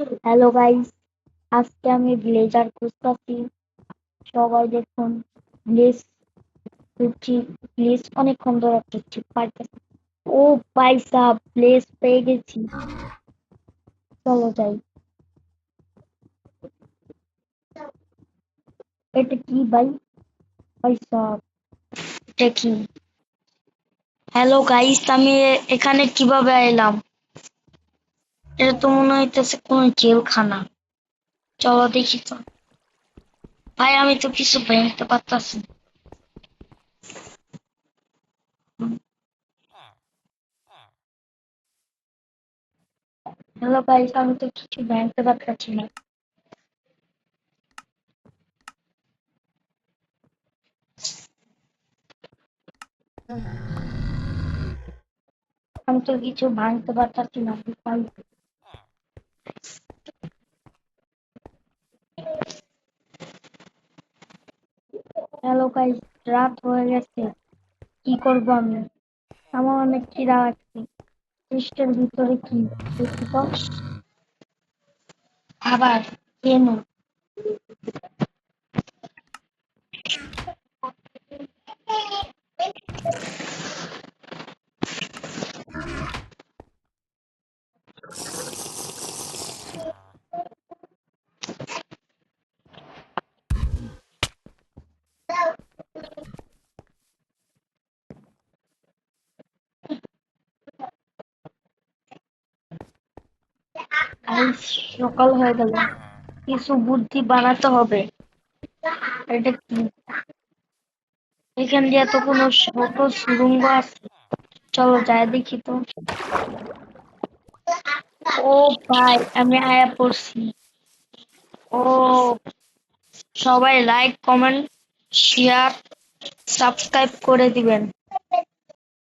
Hello guys, আজকে আমি blazer খুঁজতেছি। সবাই দেখুন, ব্লেজ খুঁজছি। ব্লেজ অনেকক্ষণ ধরে খুঁজছি, পাইতেছি। ও পয়সা, ব্লেজ পেয়ে গেছি। চলো যাই। এটা কি ভাই? পয়সা, এটা কি? হ্যালো গাইস, আমি এখানে কিভাবে এলাম? এটা তো মনে হইতেছে কোন জেলখানা। চলো দেখি তো। ভাই আমি তো কিছু ভাঙতে পারতাছি না। হ্যালো গাইস, আমি তো কিছু ভাঙতে পারতাছি না। আমি তো কিছু ভাঙতে পারতাছি না। হ্যালো গাইস, রাত হয়ে গেছে। কি করবো আমি? আমার অনেক খিদা লাগছে। ফ্রিজটার ভিতরে কি? দেখি তো। খাবার কেন? আজ সকাল হয়ে গেল। কিছু বুদ্ধি বানাতে হবে। এটা কি? এখান দিয়ে তো কোনো ছোট সুড়ঙ্গ আছে। চলো যাই দেখি তো। ও ভাই, আমি আয়া পড়ছি। ও, সবাই লাইক, কমেন্ট, শেয়ার, সাবস্ক্রাইব করে দিবেন।